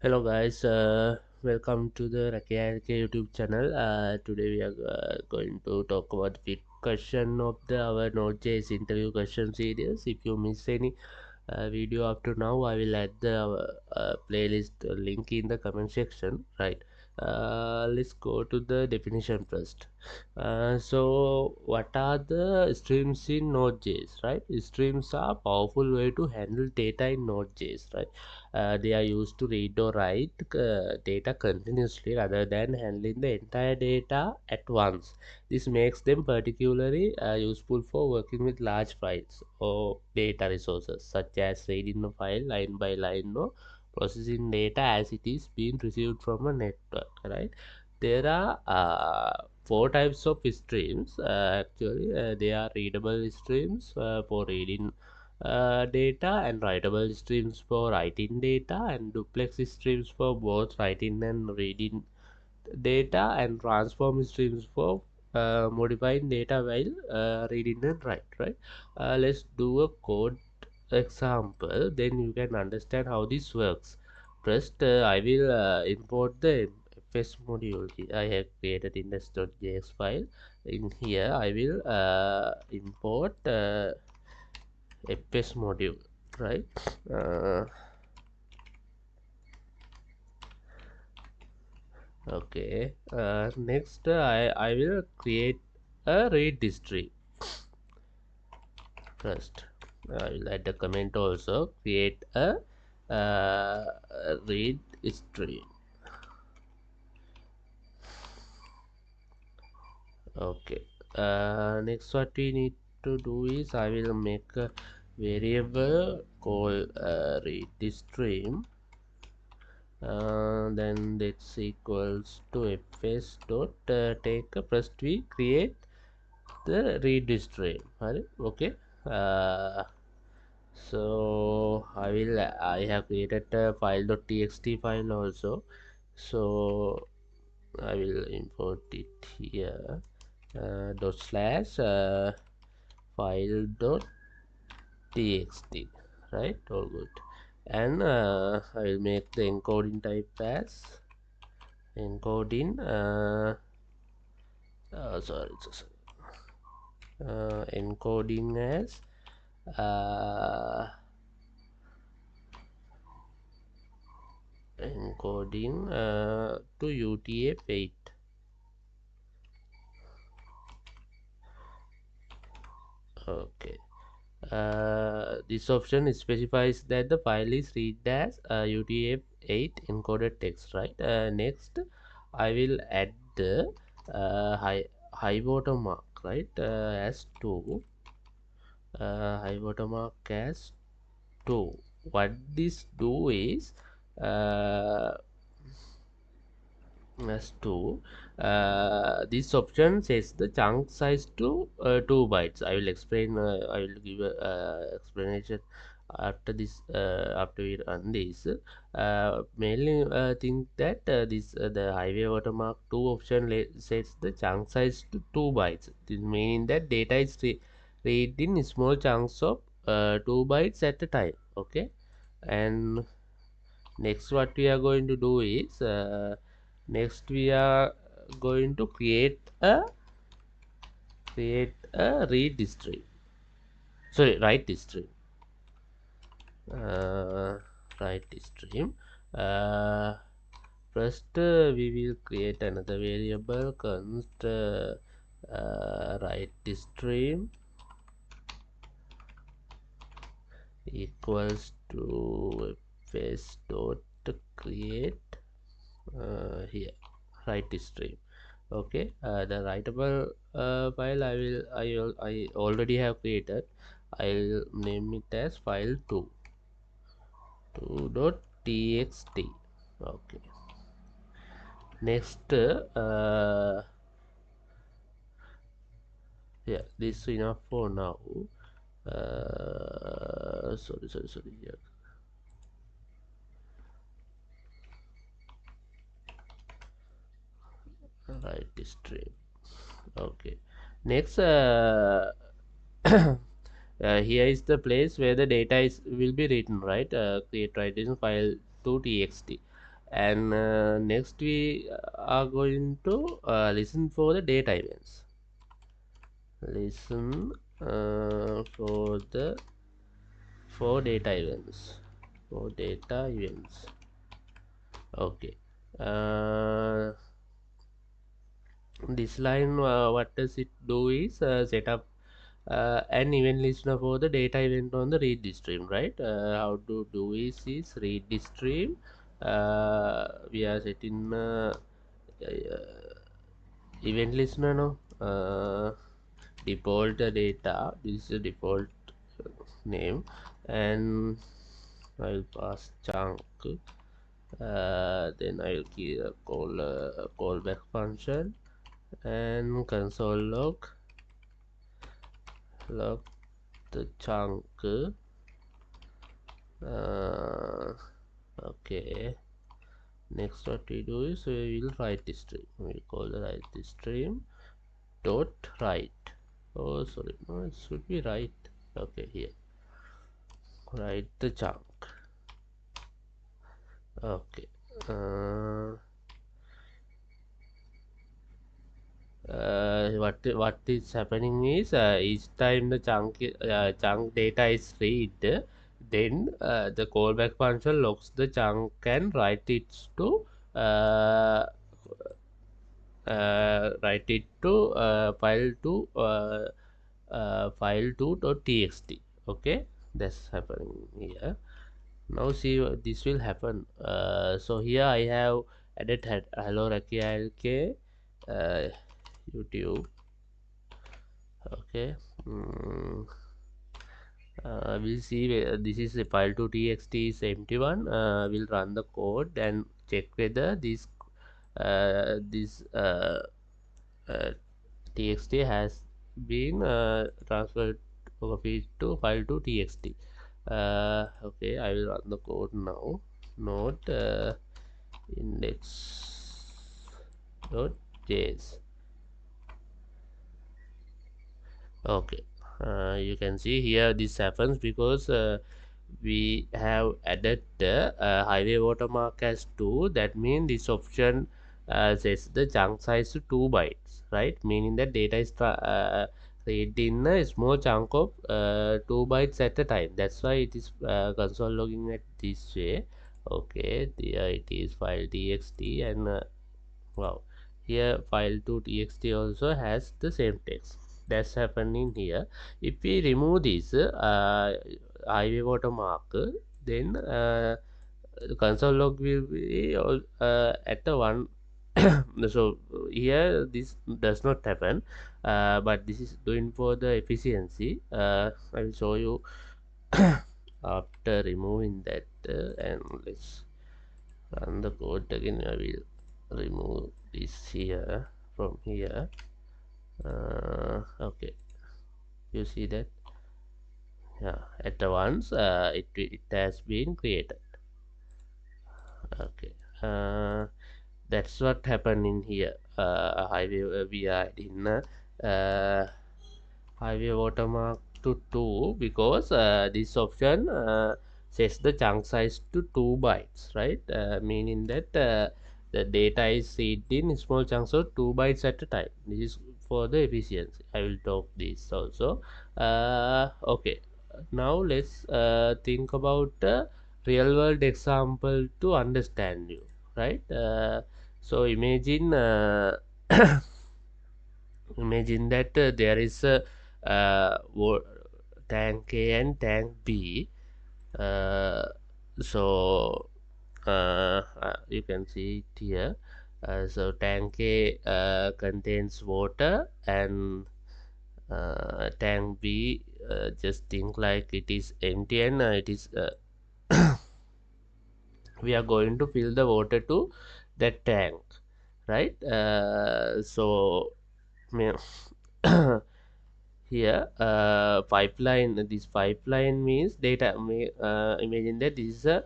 Hello guys, welcome to the Rakiak YouTube channel. Today we are going to talk about the question of our Node.js interview question series. If you miss any video up to now, I will add the playlist link in the comment section. Right. Let's go to the definition first. So what are the streams in Node.js? Right, streams are powerful way to handle data in Node.js. Right, they are used to read or write data continuously rather than handling the entire data at once. This makes them particularly useful for working with large files or data resources, such as reading a file line by line or processing data as it is being received from a network. Right, there are four types of streams. They are readable streams for reading data, and writable streams for writing data, and duplex streams for both writing and reading data, and transform streams for modifying data while reading and right. Let's do a code example, then you can understand how this works. First, I will import the fs module. I have created index.js file. In here I will import fs module, right. uh, okay. Next, I will create a read history. First, I will add a comment also, create a read history. Okay. Next, what we need to do is I will make a variable called read stream. Then that's equals to fs dot take. First we create the read stream. Okay. uh, so I have created a file.txt file also, so I will import it here. Dot slash file dot txt, right, all good. And I will make the encoding type as encoding encoding as uh, encoding to UTF-8. Okay. This option specifies that the file is read as UTF-8 encoded text, right. Next, I will add the high watermark, right, as 2. High watermark as 2. What this do is uh, as 2, this option sets the chunk size to 2 bytes. I will explain. I will give a explanation after this. After we run this, mainly think that this the highway watermark 2 option sets the chunk size to 2 bytes. This meaning that data is read in small chunks of 2 bytes at a time. Okay. And next, what we are going to do is next we are going to create a read stream, sorry, write stream. uh, Write stream. uh, First, we will create another variable const write stream equals to fs dot create here write stream. Okay. The writable file I already have created. I'll name it as file 2 2.txt. Okay. Next, yeah, this is enough for now. Sorry, yeah. Write stream. Okay. Next, here is the place where the data will be written, right. Create writing file to txt. And next we are going to listen for the data events. Listen for data events. Okay. This line, what does it do is set up an event listener for the data event on the read stream, right? How to do is read stream. We are setting event listener now. Default data. This is the default name, and I'll pass chunk. Then I'll call callback function and console log the chunk. Okay, next what we do is we will write the stream. We call the write the stream dot write. Oh, sorry, no, it should be write. Okay, here write the chunk. Okay. What is happening is each time the chunk data is read, then the callback function logs the chunk and uh, write it to file2.txt. Okay, that's happening here. Now see this will happen. So here I have added hello RKLK YouTube. Okay. We'll see this is a file2.txt is empty one. We'll run the code and check whether this uh, txt has been transferred copied to file2.txt. Okay, I will run the code now. Node index.js. Okay, you can see here this happens because we have added the highway watermark as 2. That means this option sets the chunk size to 2 bytes, right? Meaning that data is read in a small chunk of 2 bytes at a time. That's why it is console logging at this way. Okay, there it is file txt, and wow, here file2.txt also has the same text. That's happening here. If we remove this highway watermark, then the console log will be at the one. So here this does not happen, but this is doing for the efficiency. I will show you after removing that, and let's run the code again. I will remove this here from here. Okay, you see that, yeah, at once it has been created. Okay, that's what happened in here. Highway we are in highway watermark to 2 because this option sets the chunk size to 2 bytes, right? Meaning that the data is read in small chunks of 2 bytes at a time. This is for the efficiency. I will talk this also. Okay, now let's think about a real world example to understand you, right? So imagine imagine that there is a tank A and tank B. uh, so you can see it here. So tank A contains water, and tank B, just think like it is empty, and it is we are going to fill the water to that tank, right? So here pipeline, this pipeline means data. Imagine that this is a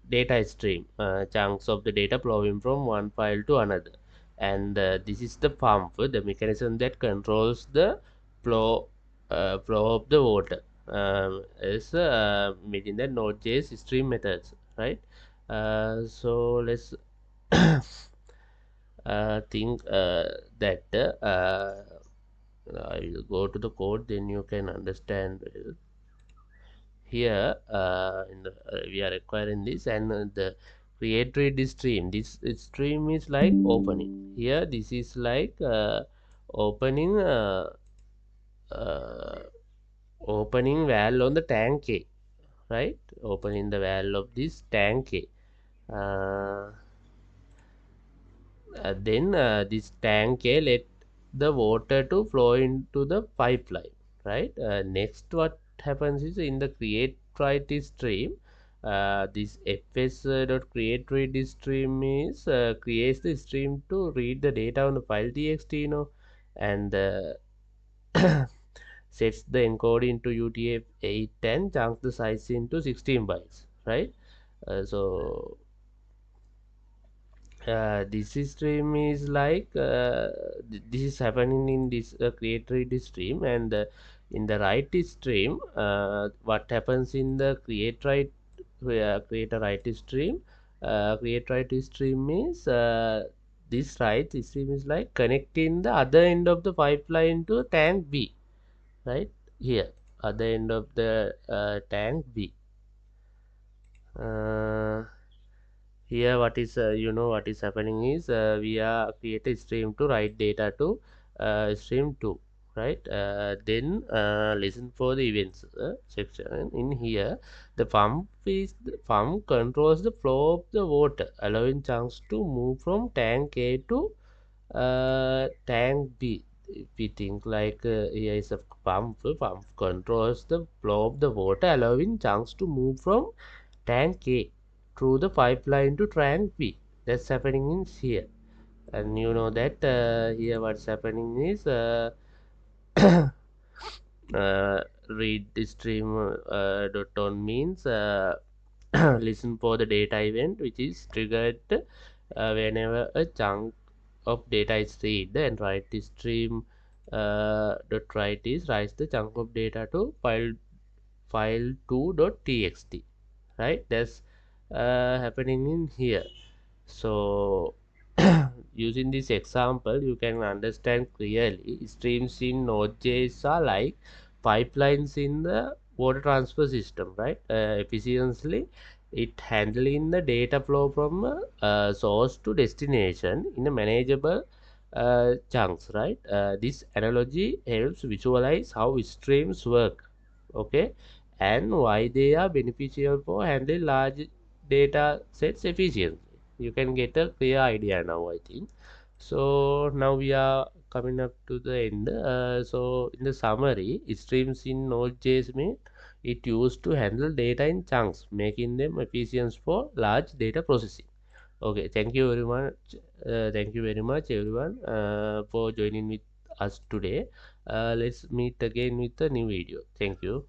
data stream, chunks of the data flowing from one file to another, and this is the pump, the mechanism that controls the flow of the water. Is imagine that nodejs stream methods, right? So let's think that I will go to the code, then you can understand. Here we are acquiring this, and the create read stream, this stream is like opening. Here this is like opening uh, opening valve on the tank A, right? Opening the valve of this tank A. Then this tank A let the water to flow into the pipeline, right? Next what happens is in the create write stream, this fs dot create read stream is creates the stream to read the data on the file txt, and sets the encode into UTF-8 and chunks the size into 16 bytes, right? So this stream is like this is happening in this create read stream, and in the write stream, what happens in the create a write stream, create write stream is this write stream is like connecting the other end of the pipeline to tank B, right? Here other end of the tank B. uh, Here what is what is happening is we are create a stream to write data to stream 2, right? Then listen for the events section. In here the pump controls the flow of the water, allowing chunks to move from tank A to tank B. If we think like here is a pump controls the flow of the water, allowing chunks to move from tank A through the pipeline to tank B. That's happening in here. And you know that here what's happening is read the stream dot on means listen for the data event which is triggered whenever a chunk of data is read, and write the stream dot write is writes the chunk of data to file2.txt, right? That's happening in here. So using this example you can understand clearly streams in nodejs are like pipelines in the water transfer system, right? Efficiently it handling the data flow from source to destination in a manageable chunks, right? This analogy helps visualize how streams work, okay, and why they are beneficial for handling large data sets efficiently. You can get a clear idea now, I think. So now we are coming up to the end. So in the summary, streams in node.js mean it used to handle data in chunks, making them efficient for large data processing. Okay, thank you very much. Thank you very much, everyone, for joining with us today. Let's meet again with a new video. Thank you.